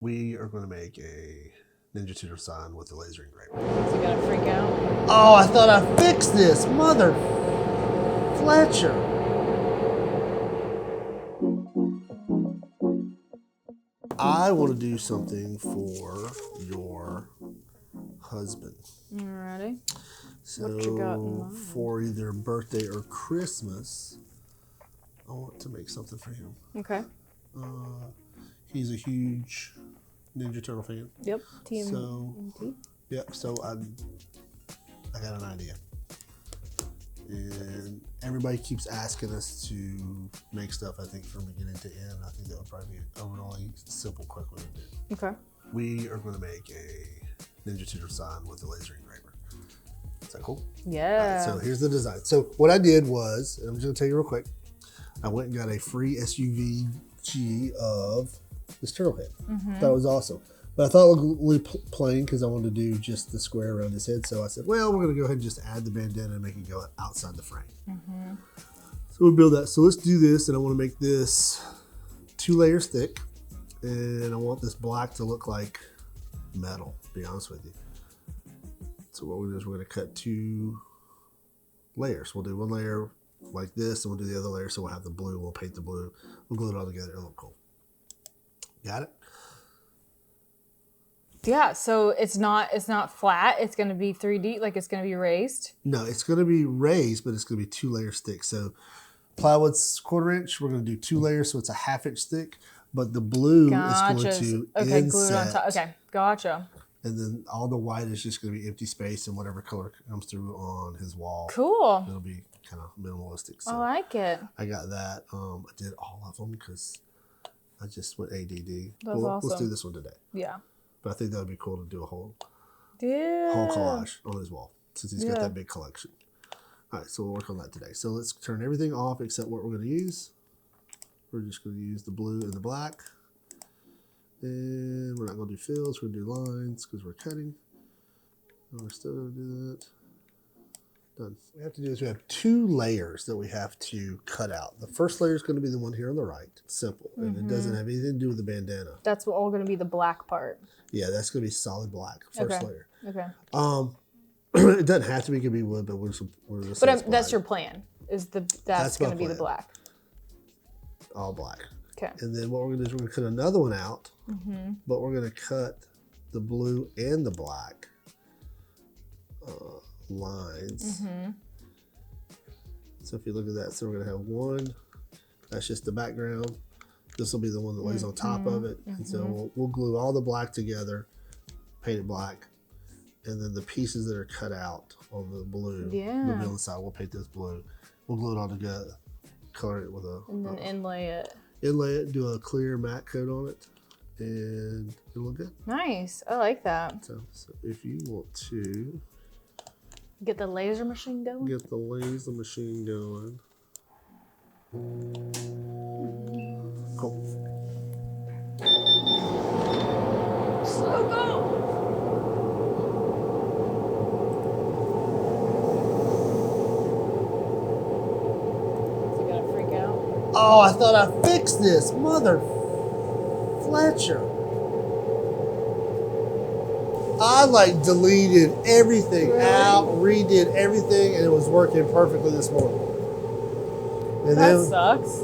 We are going to make a Ninja Tutor sign with the laser engraver. So you gotta freak out? Oh, I thought I fixed this, mother Fletcher. I want to do something for your husband. Alrighty. So What you got in mind? for either birthday or Christmas, I want to make something for him. Okay. He's a huge Ninja Turtle fan. Yep. TMNT. Yep. So I got an idea, and everybody keeps asking us to make stuff. I think from beginning to end, I think that would probably be a really simple, quick way to do. Okay. We are going to make a Ninja Tutor sign with a laser engraver. Is that cool? Yeah. Right, so here's the design. So what I did was, and I'm just going to tell you real quick, I went and got a free SUVG of this turtle head. That was awesome. But I thought it looked plain because I wanted to do just the square around his head. So I said, well, we're going to go ahead and just add the bandana and make it go outside the frame. So we'll build that. So let's do this. And I want to make this 2 layers thick. And I want this black to look like metal, to be honest with you. So what we're going to do is we're going to cut 2 layers. We'll do 1 layer like this, and we'll do the other layer. So we'll have the blue. We'll paint the blue. We'll glue it all together. It'll look cool. Got it? Yeah, so it's not flat. It's going to be 3D, like it's going to be raised. No, it's going to be raised, but it's going to be 2 layers thick. So plywood's 1/4 inch. We're going to do 2 layers, so it's a 1/2 inch thick. But the blue is going to glue it on top. Okay, gotcha. And then all the white is just going to be empty space, and whatever color comes through on his wall. Cool. It'll be kind of minimalistic. So I like it. I got that. I did all of them because I just went ADD. That's awesome. Let's do this one today. Yeah. But I think that would be cool to do a whole Yeah. collage on his wall since he's got that big collection. All right, so we'll work on that today. So let's turn everything off except what we're going to use. We're just going to use the blue and the black. And we're not going to do fills. We're going to do lines because we're cutting. And we're still going to do that. Done. What we have to do is we have 2 layers that we have to cut out. The first layer is going to be the one here on the right. Simple. And it doesn't have anything to do with the bandana. That's all going to be the black part. Yeah, that's going to be solid black. First layer. Okay. It doesn't have to be. It could be wood, but we're just But that's your plan. That's going to be the black. All black. Okay. And then what we're going to do is we're going to cut another one out, but we're going to cut the blue and the black lines. So if you look at that, so we're going to have 1. That's just the background. This will be the one that lays on top of it. And so we'll glue all the black together, paint it black, and then the pieces that are cut out on the blue, the middle side, we'll paint this blue. We'll glue it all together, color it with a... And then inlay it. Inlay it, do a clear matte coat on it, and it'll look good. Nice. I like that. So if you want to... Get the laser machine going? Get the laser machine going. Cool. Slow go! So you gotta freak out? Oh, I thought I fixed this, mother Fletcher. I like deleted everything out, redid everything, and it was working perfectly this morning. And That sucks.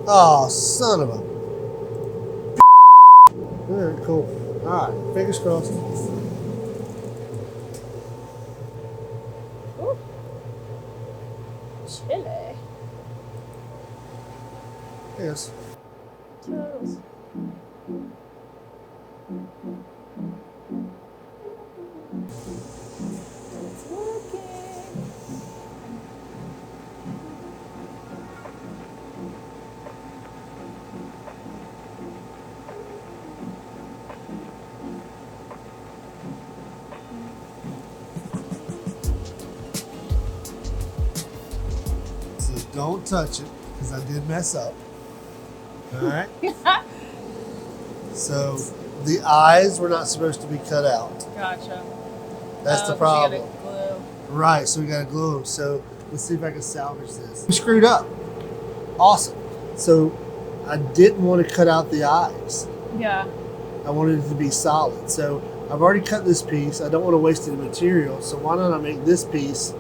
Oh, son of a... All right, cool. All right, fingers crossed. Ooh. Chilly. Yes. Turtles. It's working. So don't touch it, because I did mess up. All right? So the eyes were not supposed to be cut out. Gotcha. That's the problem. You gotta glue. Right, so we gotta glue them. So let's see if I can salvage this. We screwed up. Awesome. So I didn't want to cut out the eyes. Yeah. I wanted it to be solid. So I've already cut this piece. I don't want to waste any material. So why don't I make this piece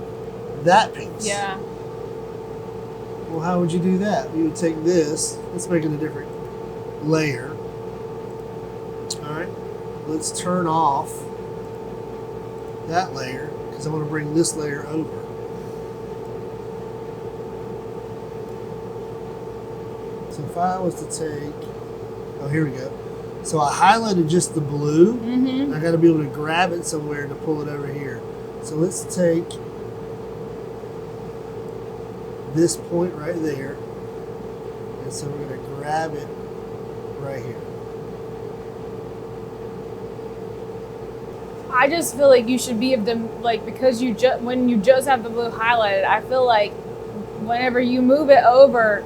that piece? Yeah. Well, how would you do that? You would take this. Let's make it a different layer. All right. Let's turn off that layer because I want to bring this layer over. So if I was to take, oh, here we go. So I highlighted just the blue. Mm-hmm. I got to be able to grab it somewhere to pull it over here. So let's take this point right there. And so we're going to grab it right here. I just feel like you should be able to, like, because when you just have the blue highlighted, I feel like whenever you move it over,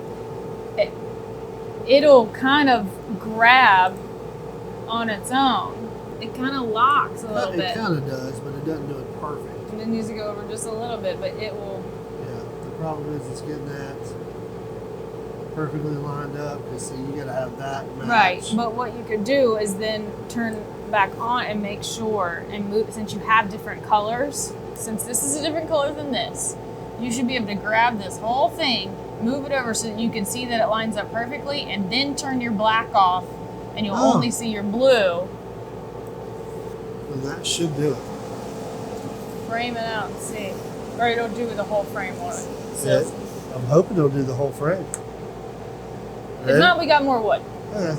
it'll kind of grab on its own. It kind of locks a little bit. It kind of does, but it doesn't do it perfect. And it needs to go over just a little bit, but it will. Yeah, the problem is it's getting that perfectly lined up because see, you got to have that match. Right, but what you could do is then turn back on and make sure and move, since you have different colors, since this is a different color than this, you should be able to grab this whole thing, move it over so that you can see that it lines up perfectly, and then turn your black off and you'll only see your blue. And that should do it. Frame it out and see. Or it'll do the whole frame on it. So Yeah, I'm hoping it'll do the whole frame. if not, we got more wood. Okay.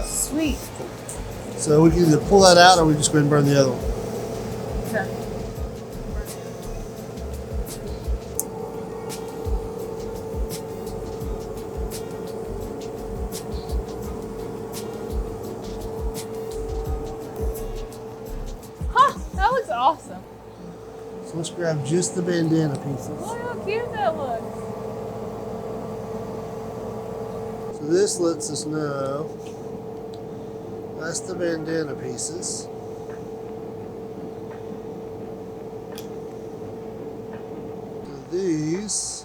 Sweet. So we can either pull that out or we just go ahead and burn the other one. Okay. Huh, that looks awesome. So let's grab just the bandana pieces. Look how cute that looks. So this lets us know that's the bandana pieces. So these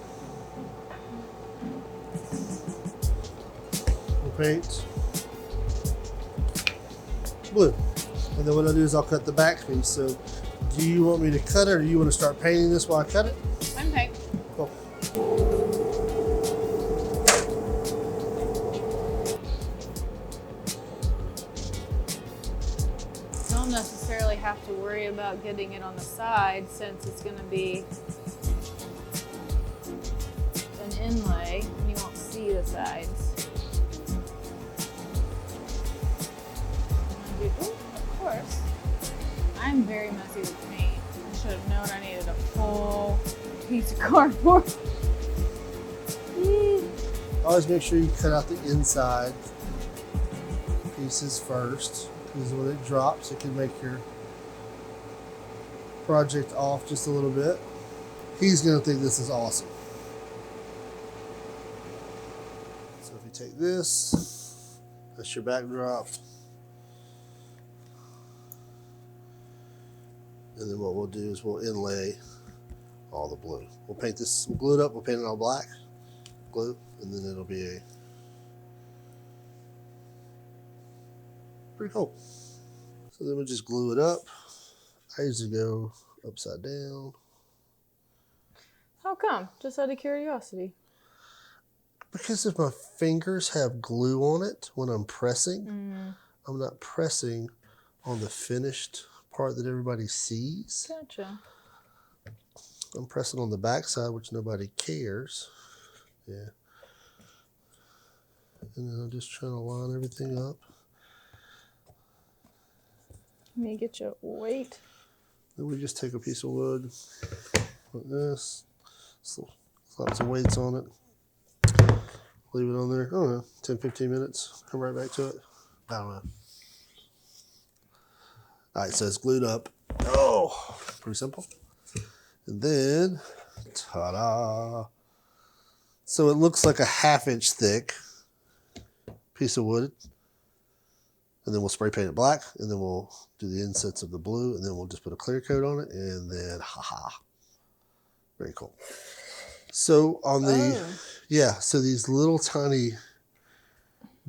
we'll paint blue. And then what I'll do is I'll cut the back piece. So do you want me to cut it or do you want to start painting this while I cut it? Okay. Cool. Don't necessarily have to worry about getting it on the side since it's going to be an inlay and you won't see the sides. Of course, I'm very messy with paint. I should have known I needed a full piece of cardboard. Always make sure you cut out the inside pieces first, because when it drops, it can make your project off just a little bit. He's going to think this is awesome. So if you take this, that's your backdrop. And then what we'll do is we'll inlay all the blue. We'll paint this, we'll glue it up, we'll paint it all black, glue, and then it'll be a pretty cool. So then we'll just glue it up. I usually go upside down. How come? Just out of curiosity. Because if my fingers have glue on it when I'm pressing, I'm not pressing on the finished part that everybody sees. Gotcha. I'm pressing on the back side, which nobody cares. Yeah. And then I'm just trying to line everything up. Let me get your weight. Then we just take a piece of wood like this, slap some weights on it, leave it on there, I don't know, 10, 15 minutes, come right back to it. I don't know. All right, so it's glued up. Oh, pretty simple. And then, ta-da. So it looks like a 1/2 inch thick piece of wood. And then we'll spray paint it black, and then we'll do the insets of the blue, and then we'll just put a clear coat on it, and then ha-ha. Very cool. So on the, so these little tiny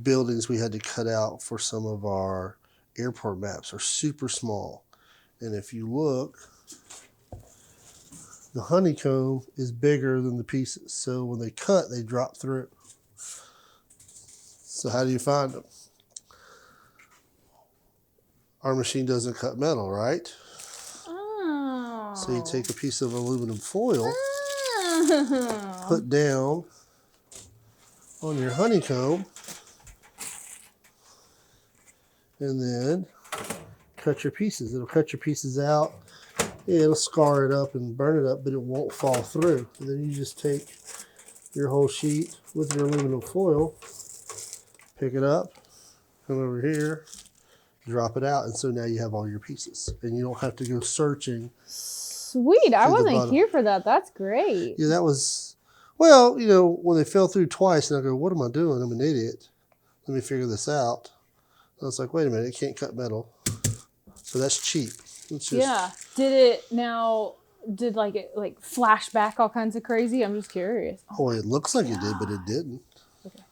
buildings we had to cut out for some of our airport maps are super small. And if you look, the honeycomb is bigger than the pieces. So when they cut, they drop through. So how do you find them? Our machine doesn't cut metal, right? Oh. So you take a piece of aluminum foil, put down on your honeycomb, and then cut your pieces. It'll cut your pieces out. It'll scar it up and burn it up, but it won't fall through. And then you just take your whole sheet with your aluminum foil, pick it up, come over here, drop it out, and so now you have all your pieces. And you don't have to go searching. Sweet. I wasn't here for that. That's great. Yeah, that was, well, you know, when they fell through twice, and I go, what am I doing? I'm an idiot. Let me figure this out. And I was like, wait a minute, it can't cut metal. So that's cheap. It's just, yeah. Did it flash back all kinds of crazy? I'm just curious. Oh, it looks like it did, but it didn't. Okay.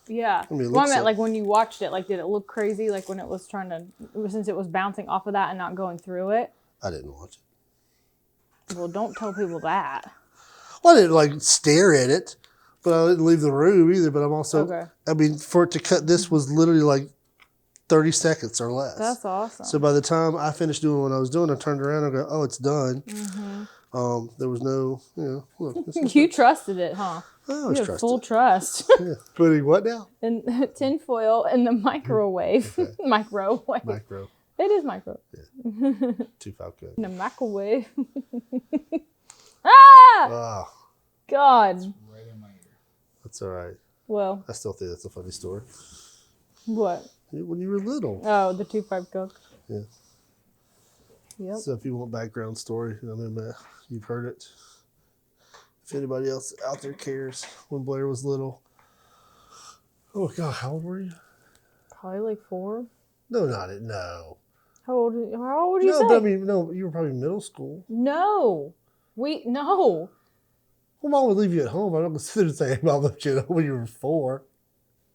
Yeah. I mean, Well, I meant like when you watched it, like did it look crazy? Like when it was trying to, since it was bouncing off of that and not going through it? I didn't watch it. Well, don't tell people that. Well, I didn't like stare at it, but I didn't leave the room either. But I'm also, okay. I mean, for it to cut this was literally like 30 seconds or less. That's awesome. So by the time I finished doing what I was doing, I turned around and go, oh, it's done. Mm-hmm. There was no, you know, look. You trusted it, huh? I always you have trusted full it. trust. Yeah. Putting what now? And tin foil in the microwave. Okay. Microwave. Micro. It is micro. Yeah. 2.5 good. In the microwave. Ah! Wow. God. Right in my ear. That's all right. Well. I still think that's a funny story. What? When you were little. Oh, the 2.5 cook. Yeah. Yep. So if you want background story, I know Matt, you've heard it. If anybody else out there cares, when Blair was little. Oh God, how old were you? Probably like 4. No, not it. No. How old would you No, say? but I mean, no, you were probably middle school. No. No. Well, Mom would leave you at home. I don't consider saying Mom left you at home when you were 4.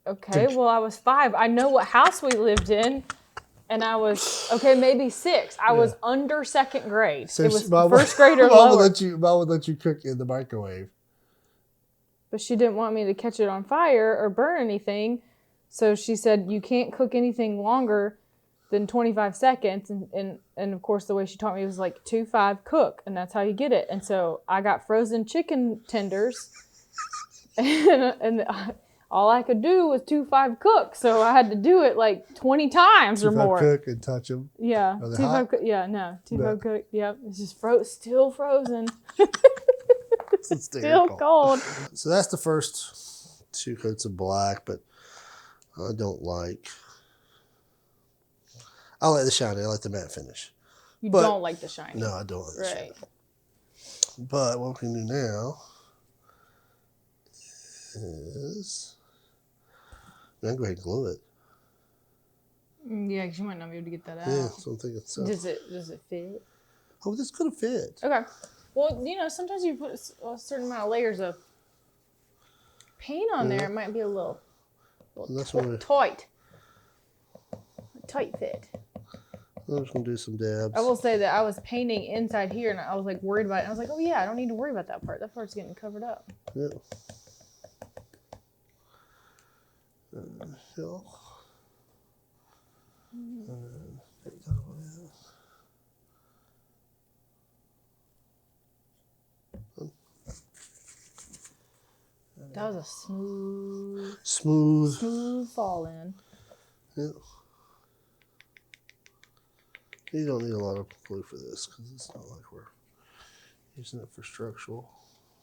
Okay, well, I was 5. I know what house we lived in, and I was, okay, maybe 6. I was under 2nd grade. So it was Mom, first grade or Mom lower. Mom would let you cook in the microwave. But she didn't want me to catch it on fire or burn anything. So she said, you can't cook anything longer than 25 seconds. And of course, the way she taught me was like 2-5 cook. And that's how you get it. And so I got frozen chicken tenders. and all I could do was 2-5 cook. So I had to do it like 20 times or more. 2-5 cook and touch them. Yeah. Are they 2-5 hot? cook. Yeah, no. 2-5 No. cook. Yep. It's just still frozen. It's Still cold. So that's the first 2 coats of black, but I don't like. I like the shiny. I like the matte finish. You But- don't like the shiny. No, I don't like the shiny. Right. But what we can do now is, I'm go ahead and glue it. Yeah, because you might not be able to get that out. Yeah, so I'm thinking so. Does it fit? Oh, this could have fit. Okay. Well, you know, sometimes you put a certain amount of layers of paint on there. It might be a little That's what tight. Tight fit. I'm just gonna do some dabs. I will say that I was painting inside here, and I was like worried about it. And I was like, oh yeah, I don't need to worry about that part. That part's getting covered up. Yeah. So. That was a Smooth. fall in. Yeah. You don't need a lot of glue for this because it's not like we're using it for structural.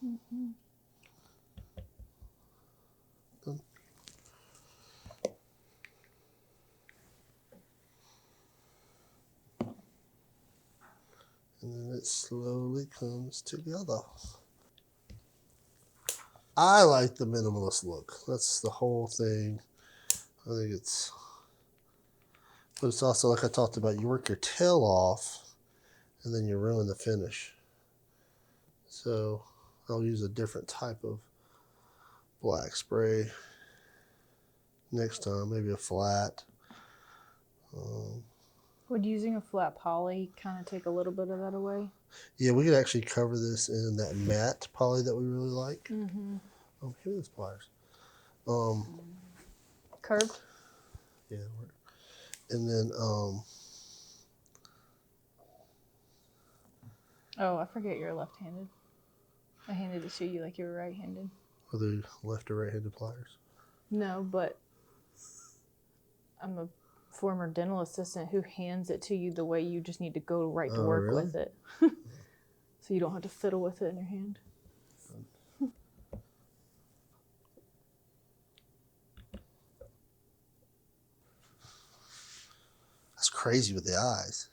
Mm-hmm. Done. And then it slowly comes together. I like the minimalist look. That's the whole thing. I think it's, but it's also like I talked about, you work your tail off and then you ruin the finish. So I'll use a different type of black spray next time, maybe a flat. Would using a flat poly kind of take a little bit of that away? Yeah, we could actually cover this in that matte poly that we really like. Mm-hmm. Oh, here are those pliers. Curved? Yeah, and then Oh, I forget you're left-handed. I handed it to you like you were right-handed. are they left or right-handed pliers? No, but I'm a former dental assistant who hands it to you the way you just need to go right to work really? with it. So you don't have to fiddle with it in your hand. That's crazy with the eyes.